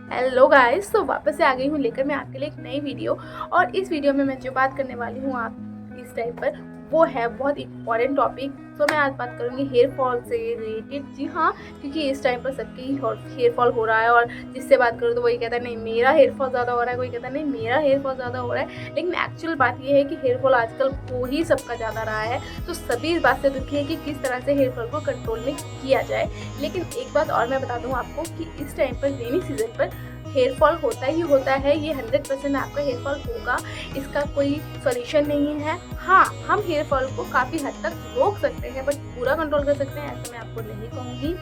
Hello guys, तो वापस से आ गई हूँ लेकर मैं आपके लिए एक नई वीडियो। और इस वीडियो में मैं जो बात करने वाली हूँ आप इस टाइम पर, वो है बहुत इम्पॉर्टेंट टॉपिक। तो मैं आज बात करूँगी हेयर फॉल से रिलेटेड। जी हाँ, क्योंकि इस टाइम पर सबके ही हेयर फॉल हो रहा है। और जिससे बात करूँ तो वही कहता है नहीं मेरा हेयर फॉल ज़्यादा हो रहा है, कोई कहता है नहीं मेरा हेयर फॉल ज़्यादा हो रहा है। लेकिन एक्चुअल बात ये है कि हेयर फॉल आजकल हो ही सबका ज़्यादा रहा है। तो सभी इस बात से दुखी है कि किस तरह से हेयर फॉल को कंट्रोल में किया जाए। लेकिन एक बात और मैं बता दूँ आपको कि इस टाइम पर रेनी सीजन पर हेयर फॉल होता ही होता है। ये 100% आपका हेयर फॉल होगा, इसका कोई सॉल्यूशन नहीं है। हाँ, हम हेयर फॉल को काफ़ी हद तक रोक सकते हैं, बट पूरा कंट्रोल कर सकते हैं ऐसा मैं आपको नहीं कहूँगी।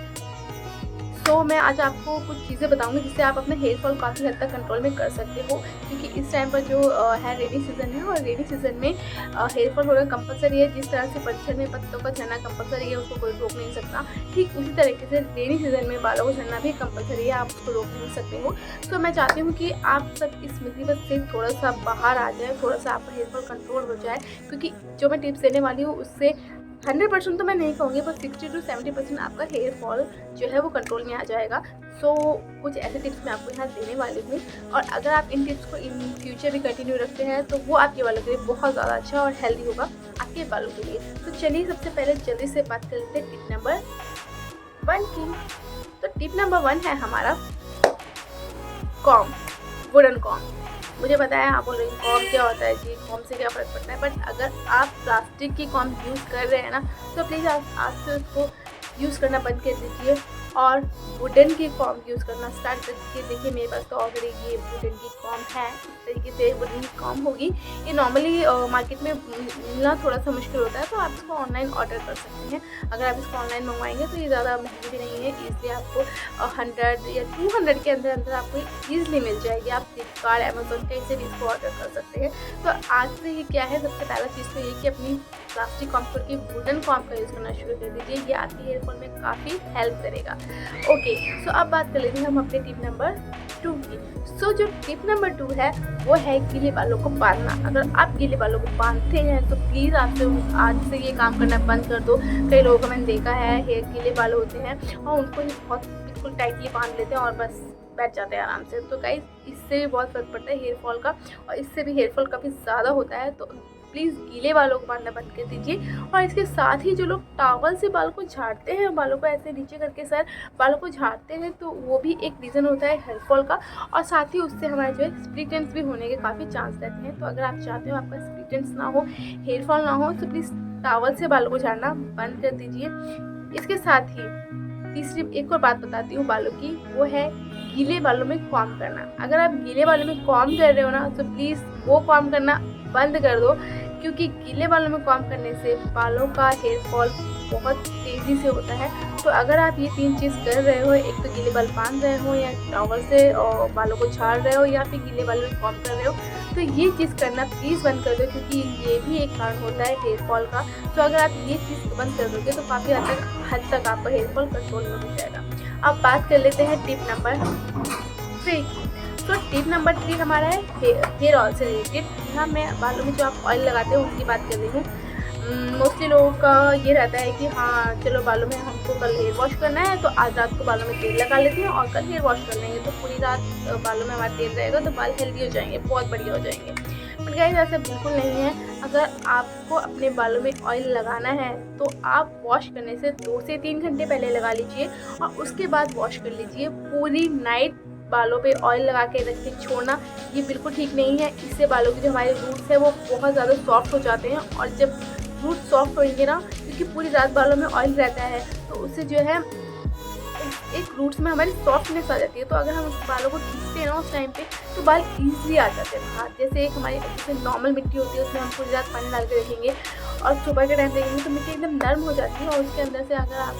तो मैं आज आपको कुछ चीज़ें बताऊंगी जिससे आप अपने हेयर फॉल काफ़ी हद तक कंट्रोल में कर सकते हो। क्योंकि इस टाइम पर जो है रेनी सीज़न है, और रेनी सीज़न में हेयर फॉल होना कंपलसरी है। जिस तरह से पतझड़ में पत्तों का झड़ना कंपलसरी है, उसको कोई रोक नहीं सकता, ठीक उसी तरीके से रेनी सीज़न में बालों को झड़ना भी कंपलसरी है, आप उसको रोक नहीं सकते हो। तो मैं चाहती हूँ कि आप सब इस मुसीबत से थोड़ा सा बाहर आ जाए, थोड़ा सा आपका हेयर फॉल कंट्रोल हो जाए। क्योंकि जो मैं टिप्स देने वाली हूँ उससे 100% तो मैं नहीं कहूँगी, पर 60 to 70% आपका हेयर फॉल जो है वो कंट्रोल में आ जाएगा। सो कुछ ऐसे टिप्स मैं आपको यहाँ देने वाली हूँ, और अगर आप इन टिप्स को इन फ्यूचर भी कंटिन्यू रखते हैं तो वो आपके बालों के लिए बहुत ज़्यादा अच्छा और हेल्दी होगा आपके बालों के लिए। तो चलिए सबसे पहले जल्दी से बात कर लेते हैं टिप नंबर 1 की। तो टिप नंबर 1 है हमारा कॉम, वुडन कॉम। मुझे पता है आप बोल रहे हैं कॉम क्या होता है जी, कॉम से क्या फ़र्क पड़ता है। बट अगर आप प्लास्टिक की कॉम यूज़ कर रहे हैं ना, तो प्लीज़ आप आज से उसको यूज़ करना बंद कर दीजिए और वुडन की कॉम यूज़ करना स्टार्ट कर दीजिए। देखिए मेरे पास तो ऑलरेडी ये वुडन की कॉम है। इस तरीके से वुडन की कॉम होगी। ये नॉर्मली मार्केट में मिलना थोड़ा सा मुश्किल होता है, तो आप इसको ऑनलाइन ऑर्डर कर सकते हैं। अगर आप इसको ऑनलाइन मंगवाएंगे तो ये ज़्यादा महंगी भी नहीं है, ईज़िली आपको 100 या 200 के अंदर अंदर आपको ईज़िली मिल जाएगी। आप फ्लिपकार्ट, अमेज़न कहीं से भी इसको ऑर्डर कर सकते हैं। तो आज से ये क्या है, सबसे पहला चीज़ तो ये कि अपनी प्लास्टिक कॉम छोड़ के वुडन कॉम का यूज़ करना शुरू कर दीजिए। ये आपके हेयर फॉल में काफ़ी हेल्प करेगा। ओके, सो अब बात कर लेते हैं हम अपने टिप नंबर 2 की। सो जो टिप नंबर 2 है वो है गीले बालों को बांधना। अगर आप गीले बालों को बांधते हैं तो प्लीज़ आपसे आज से ये काम करना बंद कर दो। कई लोगों को मैंने देखा है हेयर गीले बाल होते हैं और उनको ही बहुत बिल्कुल टाइटली बांध लेते हैं और बस बैठ जाते हैं आराम से। तो गाइस इससे भी बहुत फर्क पड़ता है हेयर फॉल का, और इससे भी हेयर फॉल काफ़ी ज़्यादा होता है। तो प्लीज़ गीले बालों को बांधना बंद कर दीजिए। और इसके साथ ही जो लोग टॉवल से बाल को झाड़ते हैं, बालों को ऐसे नीचे करके सर बालों को झाड़ते हैं, तो वो भी एक रीज़न होता है हेयर फॉल का। और साथ ही उससे हमारे जो है स्प्लिट एंड्स भी होने के काफ़ी चांस रहते हैं। तो अगर आप चाहते हो आपका स्प्लिट एंड्स ना हो, हेयर फॉल ना हो, तो प्लीज़ टॉवल से बालों को झाड़ना बंद कर दीजिए। इसके साथ ही तीसरी एक और बात बताती हूँ बालों की, वो है गीले बालों में कॉम्ब करना। अगर आप गीले बालों में कॉम्ब कर रहे हो ना, तो प्लीज़ वो कॉम्ब करना बंद कर दो। क्योंकि गीले बालों में कॉम्ब करने से बालों का हेयर फॉल बहुत तेज़ी से होता है। तो अगर आप ये 3 चीज़ कर रहे हो, एक तो गीले बाल बांध रहे हो, या टॉवल से और बालों को झाड़ रहे हो, या फिर गीले बालों में कॉम्ब कर रहे हो, तो ये चीज़ करना प्लीज़ बंद कर दो। क्योंकि ये भी एक कारण होता है हेयर फॉल का। तो अगर आप ये चीज़ बंद कर दोगे तो काफ़ी हद तक आपका हेयर फॉल कंट्रोल में हो जाएगा। अब बात कर लेते हैं टिप नंबर 3 की। तो टिप नंबर 3 हमारा है हेयर ऑयल से रिलेटेड। यहाँ मैं बालों में जो आप ऑयल लगाते हो उसकी बात कर रही हूँ। मोस्टली लोगों का ये रहता है कि हाँ चलो बालों में हमको कल हेयर वॉश करना है, तो आज रात को बालों में तेल लगा लेते हैं और कल हेयर वॉश कर लेंगे, तो पूरी रात बालों में हमारा तेल रहेगा तो बाल हेल्दी हो जाएंगे, बहुत बढ़िया हो जाएंगे। बट गाइस ऐसा बिल्कुल नहीं है। अगर आपको अपने बालों में ऑयल लगाना है तो आप वॉश करने से 2 से 3 घंटे पहले लगा लीजिए और उसके बाद वॉश कर लीजिए। पूरी नाइट बालों पे ऑयल लगा के रख के छोड़ना ये बिल्कुल ठीक नहीं है। इससे बालों के जो हमारे रूट्स है वो बहुत ज़्यादा सॉफ्ट हो जाते हैं, और जब रूट सॉफ्ट होंगे ना, क्योंकि पूरी रात बालों में ऑयल रहता है, तो उससे जो है एक रूट्स में हमारी सॉफ्टनेस आ जाती है। तो अगर हम उस बालों को खींचते हैं ना उस टाइम पे, तो बाल ईजिली आ जाते हैं बाहर। जैसे एक हमारी जैसे नॉर्मल मिट्टी होती है, उसमें हम पूरी रात पानी डाल के रखेंगे और सुबह के टाइम देखेंगे तो मिट्टी एकदम नर्म हो जाती है, और उसके अंदर से अगर आप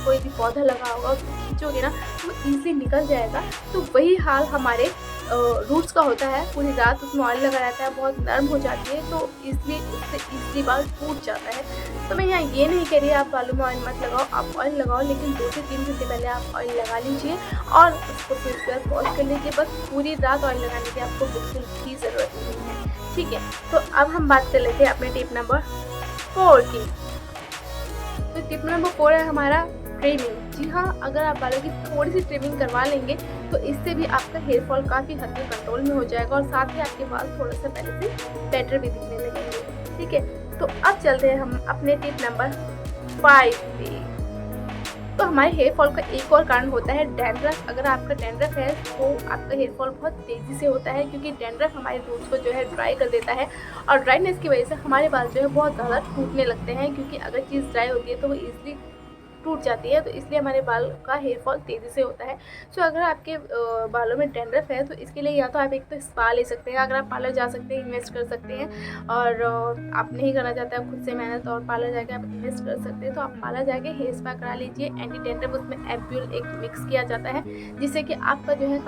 कोई भी पौधा लगा होगा उसको खींचोगे ना तो वो ईजिली निकल जाएगा। तो वही हाल हमारे रूट्स का होता है। पूरी रात उसमें ऑयल लगा रहता है, बहुत नर्म हो जाती है, तो इसलिए उससे ईजिली बाल टूट जाता है। तो मैं यहाँ ये नहीं कह रही आप बालों में ऑयल मत लगाओ, आप ऑयल लगाओ, लेकिन 2 से 3 घंटे पहले आप ऑयल लगा लीजिए और उसको फिर वॉश कर लीजिए। बस पूरी रात ऑयल लगाने की आपको बिल्कुल भी ज़रूरत नहीं है, ठीक है। तो अब हम बात कर लेते हैं अपने टिप नंबर 4 की। तो टिप नंबर 4 है हमारा ट्रिमिंग। जी हाँ, अगर आप बालों की थोड़ी सी ट्रिमिंग करवा लेंगे तो इससे भी आपका हेयर फॉल काफ़ी हद तक कंट्रोल में हो जाएगा और साथ ही आपके बाल थोड़ा सा पहले से बेटर भी दिखने लगेंगे। ठीक है, तो अब चलते हैं हम अपने टिप नंबर 5 पे। तो हमारे हेयर फॉल का एक और कारण होता है डैंड्रफ। अगर आपका डैंड्रफ है तो आपका हेयर फॉल बहुत तेज़ी से होता है, क्योंकि डैंड्रफ हमारे रूट्स को जो है ड्राई कर देता है और ड्राइनेस की वजह से हमारे बाल जो है बहुत ज़्यादा टूटने लगते हैं, क्योंकि अगर चीज़ ड्राई होती है तो वो ईजिली टूट जाती है, तो इसलिए हमारे बाल का हेयर फॉल तेज़ी से होता है। सो अगर आपके बालों में डैंड्रफ है तो इसके लिए या तो आप एक तो स्पा ले सकते हैं, अगर आप पार्लर जा सकते हैं इन्वेस्ट कर सकते हैं, और आप नहीं करना चाहते आप खुद से मेहनत और पार्लर जाके आप इन्वेस्ट कर सकते हैं, तो आप पार्लर जाके हेयर स्पा करा लीजिए। एंटी डैंड्रफ उसमें एम्प्यूल एक मिक्स किया जाता है, जिससे कि आपका जो है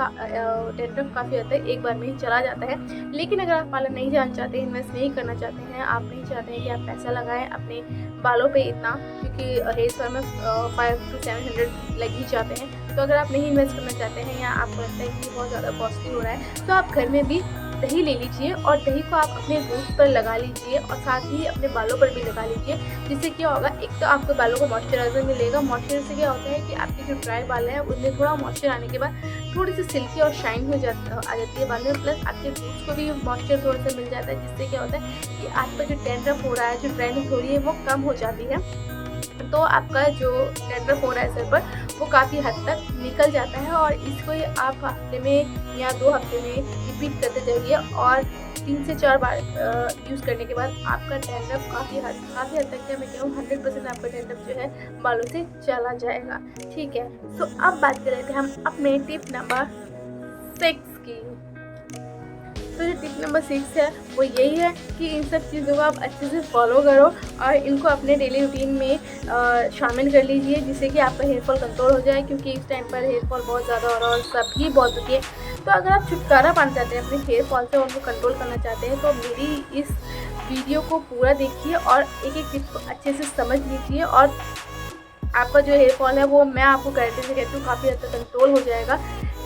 डैंड्रफ काफ़ी हद तक एक बार में ही चला जाता है। लेकिन अगर आप पार्लर नहीं जाना चाहते, इन्वेस्ट नहीं करना चाहते हैं, आप नहीं चाहते हैं कि आप पैसा लगाएं अपने बालों पे इतना, क्योंकि हेयर स्पा में 500 to 700 लग ही जाते हैं, तो अगर आप नहीं इन्वेस्ट करना चाहते हैं या आपको लगता है कि बहुत ज़्यादा कॉस्टली हो रहा है, तो आप घर में भी दही ले लीजिए और दही को आप अपने रूट्स पर लगा लीजिए और साथ ही अपने बालों पर भी लगा लीजिए। जिससे क्या होगा, एक तो आपके बालों को मॉइस्चराइजर मिलेगा। मॉइस्चराइजर से क्या होता है कि आपके जो ड्राई बाल हैं उनमें थोड़ा मॉइस्चर आने के बाद थोड़ी सी सिल्की और शाइन आ जाती है बाल में, प्लस आपके रूट्स को भी मॉइस्चर थोड़ा सा मिल जाता है, जिससे क्या होता है कि आपका जो डैंड्रफ हो रहा है, जो ड्राइनेस हो रही है, वो कम हो जाती है। तो आपका जो डैंड्रफ हो रहा है सर पर, वो काफ़ी हद तक निकल जाता है। और इसको आप हफ्ते में या 2 हफ्ते में रिपीट करते जाइए और 3 से 4 बार यूज़ करने के बाद आपका डैंड्रफ काफ़ी हद तक क्या मैं कहूँ 100% आपका डैंड्रफ जो है बालों से चला जाएगा। ठीक है, तो अब बात कर रहे थे हम अपने टिप नंबर 6 की। तो जो टिप नंबर 6 है वो यही है कि इन सब चीज़ों को आप अच्छे से फॉलो करो और इनको अपने डेली रूटीन में शामिल कर लीजिए, जिससे कि आपका हेयर फॉल कंट्रोल हो जाए, क्योंकि इस टाइम पर हेयर फॉल बहुत ज़्यादा हो रहा है और सभी बहुत होती है। तो अगर आप छुटकारा पाना चाहते हैं अपने हेयर फॉल से और उनको कंट्रोल करना चाहते हैं, तो मेरी इस वीडियो को पूरा देखिए और एक एक टिप को अच्छे से समझ लीजिए और आपका जो हेयर फॉल है वो मैं आपको गारंटी से कहती हूँ काफ़ी हद तक कंट्रोल हो जाएगा।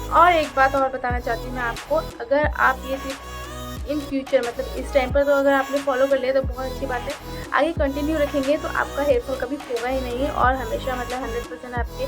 और एक बात और बताना चाहती हूँ मैं आपको, अगर आप ये टिप इन फ्यूचर मतलब इस टाइम पर तो अगर आपने फॉलो कर लिया तो बहुत अच्छी बात है, आगे कंटिन्यू रखेंगे तो आपका हेयर फॉल कभी होगा ही नहीं और हमेशा मतलब 100% आपके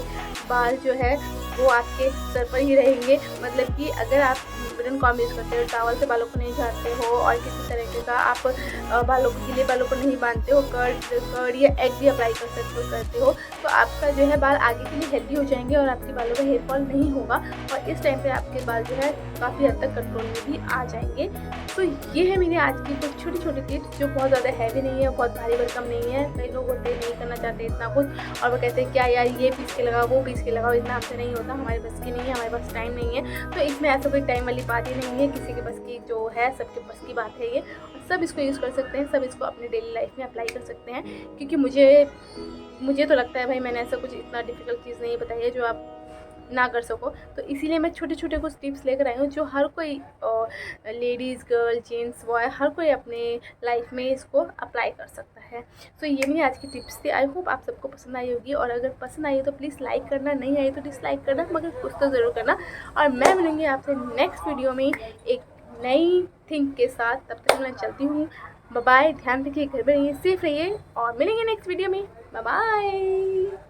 बाल जो है वो आपके सर पर ही रहेंगे। मतलब कि अगर आप वुडन कॉम्ब यूज़ करते हो, टावल से बालों को नहीं झाड़ते हो और किसी तरीके का आप बालों को गीले बालों को नहीं बांधते हो, कर्ड या एग भी अप्लाई करते हो, तो आपका जो है बाल आगे के लिए हेल्दी हो जाएंगे और आपके बालों का हेयर फॉल नहीं होगा और इस टाइम पे आपके बाल जो है काफ़ी हद तक कंट्रोल में भी आ जाएंगे। तो ये है मेरी आज की कुछ छोटी छोटी टिप्स जो बहुत ज़्यादा हैवी नहीं है, बहुत भारी भरकम नहीं है। कई लोग होते नहीं करना चाहते इतना कुछ और वो कहते हैं क्या यार ये पीस के लगाओ वो पीस के लगाओ, इतना हमसे नहीं होता, हमारे बस की नहीं है, हमारे पास टाइम नहीं है। तो इसमें ऐसा कोई टाइम वाली बात ही नहीं है, किसी के बस की जो है सबके बस की बात है ये, और सब इसको यूज़ कर सकते हैं, सब इसको अपने डेली लाइफ में अप्लाई कर सकते हैं। क्योंकि मुझे तो लगता है भाई मैंने ऐसा कुछ इतना डिफ़िकल्ट चीज़ नहीं बताई है जो आप ना कर सको, तो इसीलिए मैं छोटे छोटे कुछ टिप्स लेकर आई हूँ जो हर कोई लेडीज़, गर्ल, जेंट्स, बॉय हर कोई अपने लाइफ में इसको अप्लाई कर सकता है। तो ये मेरी आज की टिप्स थी। आई होप आप सबको पसंद आई होगी और अगर पसंद आई तो प्लीज़ लाइक करना, नहीं आई तो डिसलाइक करना, मगर कुछ तो ज़रूर करना। और मैं मिलूँगी आपसे नेक्स्ट वीडियो में एक नई थिंग के साथ। तब तक मैं चलती हूँ, बाय बाय, ध्यान रखिए, घर में रहिए, सेफ रहिए और मिलेंगे नेक्स्ट वीडियो में। Bye bye.